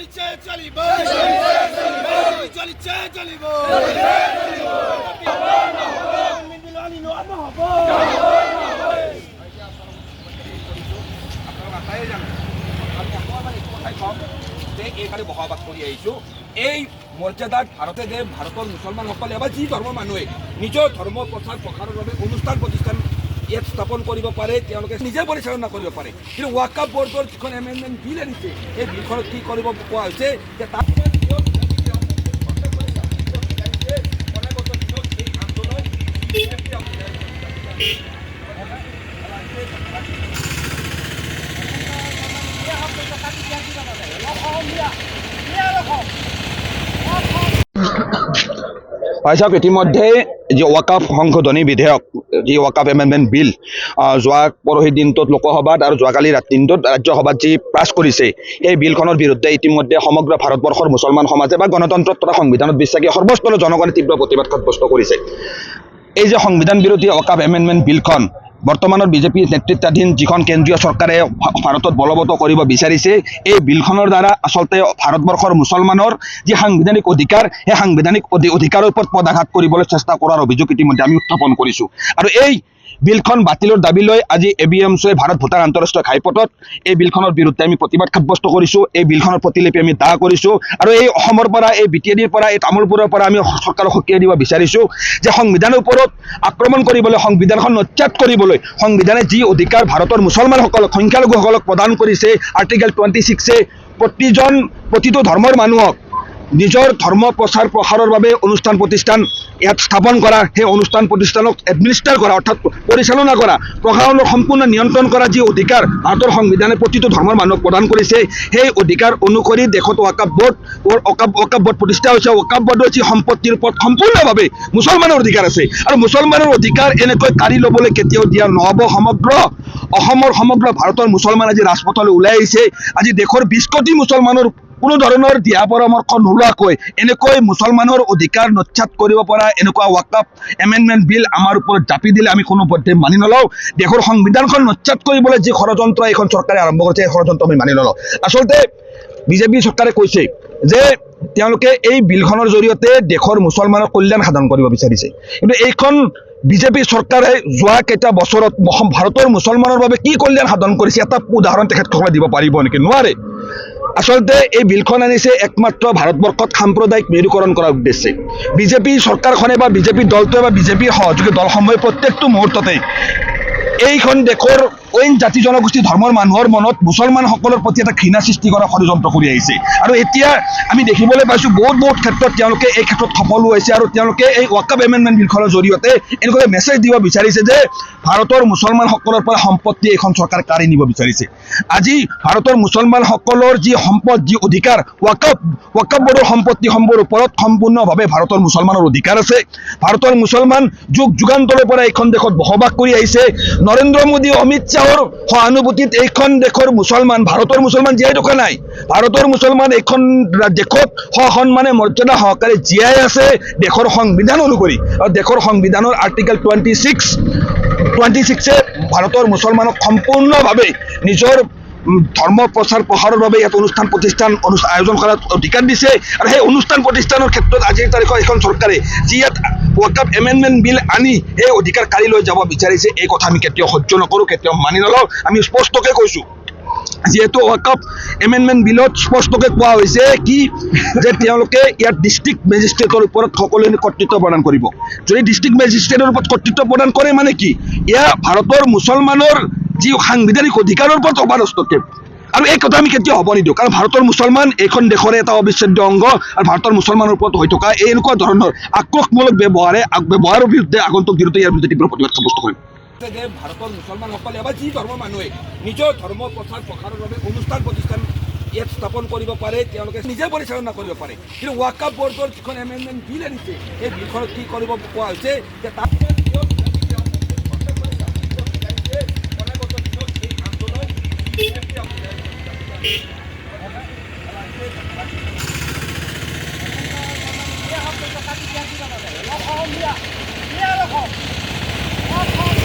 চলিছে চলিব চলিছে চলিব এইফালে বসবাস কৰি আহিছোঁ। এই মৰ্যাদাত ভাৰতে যে ভাৰতৰ মুছলমানসকলে বা যি ধৰ্মৰ মানুহে নিজৰ ধৰ্ম প্ৰচাৰ প্ৰসাৰৰ বাবে অনুষ্ঠান প্ৰতিষ্ঠান ইয়াত স্থাপন কৰিব পাৰে, তেওঁলোকে নিজে পৰিচালনা কৰিব পাৰে। কিন্তু ৱাকাফ বৰ্ডৰ যিখন এমেণ্ডমেণ্ট বিল আনিছে, সেই বিলখনত কি কৰিব কোৱা হৈছে যে তাত চাওক, ইতিমধ্যে যি ৱাকাফ সংশোধনী বিধেয়ক, যি ৱাকাফ এমেণ্ডমেণ্ট বিল যোৱা পৰহি দিনটোত লোকসভাত আৰু যোৱাকালি দিনটোত ৰাজ্যসভাত যি পাছ কৰিছে, এই বিলখনৰ বিৰুদ্ধে ইতিমধ্যে সমগ্ৰ ভাৰতবৰ্ষৰ মুছলমান সমাজে বা গণতন্ত্ৰত তথা সংবিধানত বিশ্বাসী সৰ্বস্তৰৰ জনগণে তীব্ৰ প্ৰতিবাদ সাব্যস্ত কৰিছে। এই যে সংবিধান বিৰোধী ৱাকাফ এমেণ্ডমেণ্ট বিলখন বৰ্তমানৰ বিজেপি নেতৃত্বাধীন যিখন কেন্দ্ৰীয় চৰকাৰে ভাৰতত বলবৎ কৰিব বিচাৰিছে, এই বিলখনৰ দ্বাৰা আচলতে ভাৰতবৰ্ষৰ মুছলমানৰ যি সাংবিধানিক অধিকাৰ, সেই সাংবিধানিক অধিকাৰৰ ওপৰত পদাঘাত কৰিবলৈ চেষ্টা কৰাৰ অভিযোগ ইতিমধ্যে আমি উত্থাপন কৰিছোঁ। আৰু এই বিলখন বাতিলৰ দাবী লৈ আজি ABMCয়ে ভাৰত ভূটান আন্তঃৰাষ্ট্ৰীয় ঘাইপথত এই বিলখনৰ বিৰুদ্ধে আমি প্ৰতিবাদ সাব্যস্ত কৰিছোঁ। এই বিলখনৰ প্ৰতিলিপি আমি দাহ কৰিছোঁ আৰু এই অসমৰ পৰা, এই BTADৰ পৰা, এই তামোলপুৰৰ পৰা আমি চৰকাৰক সকীয়াই দিব বিচাৰিছোঁ যে সংবিধানৰ ওপৰত আক্ৰমণ কৰিবলৈ, সংবিধানখন নস্যাৎ কৰিবলৈ সংবিধানে যি অধিকাৰ ভাৰতৰ মুছলমানসকলক, সংখ্যালঘুসকলক প্ৰদান কৰিছে, আৰ্টিকেল 26এ প্ৰতিটো ধৰ্মৰ মানুহক নিজৰ ধৰ্ম প্ৰচাৰ প্ৰসাৰৰ বাবে অনুষ্ঠান প্ৰতিষ্ঠান ইয়াত স্থাপন কৰা, সেই অনুষ্ঠান প্ৰতিষ্ঠানক এডমিনিষ্টাৰ কৰা অৰ্থাৎ পৰিচালনা কৰা, প্ৰশাসনক সম্পূৰ্ণ নিয়ন্ত্ৰণ কৰা যি অধিকাৰ ভাৰতৰ সংবিধানে প্ৰতিটো ধৰ্মৰ মানুহক প্ৰদান কৰিছে, সেই অধিকাৰ অনুসৰি দেশত ৱাকাফ বৰ্ড প্ৰতিষ্ঠা হৈছে। ৱাকাফ বৰ্ডৰ যি সম্পত্তিৰ ওপৰত সম্পূৰ্ণভাৱে মুছলমানৰ অধিকাৰ আছে আৰু মুছলমানৰ অধিকাৰ এনেকৈ কাঢ়ি ল'বলৈ কেতিয়াও দিয়া নহ'ব। অসমৰ সমগ্ৰ ভাৰতৰ মুছলমান আজি ৰাজপথলৈ ওলাই আহিছে। আজি দেশৰ 20 কোটি মুছলমানৰ কোনো ধৰণৰ দিহা পৰামৰ্শ নোলোৱাকৈ এনেকৈ মুছলমানৰ অধিকাৰ নস্যাৎ কৰিব পৰা এনেকুৱা ৱাকাফ এমেণ্ডমেণ্ট বিল আমাৰ ওপৰত জাপি দিলে আমি কোনোপধ্যে মানি নলওঁ। দেশৰ সংবিধানখন নস্যাৎ কৰিবলৈ যি ষড়যন্ত্ৰ এইখন চৰকাৰে আৰম্ভ কৰিছে, এই ষড়যন্ত্ৰ আমি মানি নলওঁ। আচলতে বিজেপি চৰকাৰে কৈছে যে তেওঁলোকে এই বিলখনৰ জৰিয়তে দেশৰ মুছলমানৰ কল্যাণ সাধন কৰিব বিচাৰিছে, কিন্তু এইখন বিজেপি চৰকাৰে যোৱা কেইটা বছৰত ভাৰতৰ মুছলমানৰ বাবে কি কল্যাণ সাধন কৰিছে এটা উদাহৰণ তেখেতসকলে দিব পাৰিব নেকি? নোৱাৰে। আচলতে এই বিলখন আনিছে একমাত্ৰ ভাৰতবৰ্ষত সাম্প্ৰদায়িক মেৰুকৰণ কৰাৰ উদ্দেশ্যে। বিজেপি চৰকাৰখনে বা বিজেপি দলটোৱে বা বিজেপিৰ সহযোগী দলসমূহে প্ৰত্যেকটো মুহূৰ্ততে এইখন দেশৰ অইন জাতি জনগোষ্ঠী ধৰ্মৰ মানুহৰ মনত মুছলমানসকলৰ প্ৰতি এটা ঘৃণা সৃষ্টি কৰা ষড়যন্ত্ৰ কৰি আহিছে। আৰু এতিয়া আমি দেখিবলৈ পাইছোঁ বহুত ক্ষেত্ৰত তেওঁলোকে এই ক্ষেত্ৰত সফল হৈছে আৰু তেওঁলোকে এই ৱাকাফ এমেণ্ডমেণ্ট বিলখনৰ জৰিয়তে এনেকৈ মেছেজ দিব বিচাৰিছে যে ভাৰতৰ মুছলমানসকলৰ পৰা সম্পত্তি এইখন চৰকাৰে কাঢ়ি নিব বিচাৰিছে। আজি ভাৰতৰ মুছলমানসকলৰ যি সম্পদ, যি অধিকাৰ, ৱাকাফ বৰ্ডৰ সম্পত্তিসমূহৰ ওপৰত সম্পূৰ্ণভাৱে ভাৰতৰ মুছলমানৰ অধিকাৰ আছে। ভাৰতৰ মুছলমান যুগান্তৰৰ পৰা এইখন দেশত বসবাস কৰি আহিছে। নৰেন্দ্ৰ মোদী, অমিত শ্বাহৰ সহানুভূতিত এইখন দেশৰ মুছলমান, ভাৰতৰ মুছলমান জীয়াই থকা নাই। ভাৰতৰ মুছলমান এইখন দেশত সসন্মানে মৰ্যাদা সহকাৰে জীয়াই আছে দেশৰ সংবিধান অনুসৰি। আৰু দেশৰ সংবিধানৰ আৰ্টিকেল 26এ ভাৰতৰ মুছলমানক সম্পূৰ্ণভাৱে নিজৰ ধৰ্ম প্ৰচাৰ প্ৰসাৰৰ বাবে ইয়াত অনুষ্ঠান প্ৰতিষ্ঠান আয়োজন কৰাৰ অধিকাৰ দিছে। আৰু সেই অনুষ্ঠান প্ৰতিষ্ঠানৰ ক্ষেত্ৰত আজিৰ তাৰিখত এখন চৰকাৰে যি ইয়াত ৱাকাফ এমেণ্ডমেণ্ট বিল আনি এই অধিকাৰ কাঢ়ি লৈ যাব বিচাৰিছে, এই কথা আমি কেতিয়াও সহ্য নকৰোঁ, কেতিয়াও মানি নলওঁ। আমি স্পষ্টকৈ কৈছোঁ, যিহেতু ৱাকাফ এমেণ্ডমেণ্ট বিলত স্পষ্টকৈ কোৱা হৈছে কি যে তেওঁলোকে ইয়াত ডিষ্ট্ৰিক্ট মেজিষ্ট্ৰেটৰ ওপৰত সকলোৱে কৰ্তৃত্ব প্ৰদান কৰিব। যদি ডিষ্ট্ৰিক্ট মেজিষ্ট্ৰেটৰ ওপৰত কৰ্তৃত্ব প্ৰদান কৰে মানে কি? এয়া ভাৰতৰ মুছলমানৰ যি সাংবিধানিক অধিকাৰৰ ওপৰত অবাধ হস্তক্ষেপ। আৰু এই কথা আমি কেতিয়াও হ'ব নিদিওঁ, কাৰণ ভাৰতৰ মুছলমান এইখন দেশৰে এটা অবিচ্ছেদ্য অংগ। আৰু ভাৰতৰ মুছলমানৰ ওপৰত হৈ থকা এনেকুৱা ধৰণৰ আক্ৰোশমূলক ব্যৱহাৰৰ বিৰুদ্ধে আগন্তুক দিনতে ইয়াৰ বিৰুদ্ধে তীব্ৰ প্ৰতিবাদ সাব্যস্ত কৰিম। যে ভাৰতৰ মুছলমানসকলে বা যি ধৰ্মৰ মানুহে নিজৰ ধৰ্ম প্ৰচাৰ প্ৰসাৰৰ বাবে অনুষ্ঠান প্ৰতিষ্ঠান ইয়াত স্থাপন কৰিব পাৰে, তেওঁলোকে নিজে পৰিচালনা কৰিব পাৰে। কিন্তু ৱাকাফ বৰ্ডৰ যিখন এমেণ্ডমেণ্ট বিল আনিছে, এই বিলখনত কি কৰিব কোৱা হৈছে যে তাত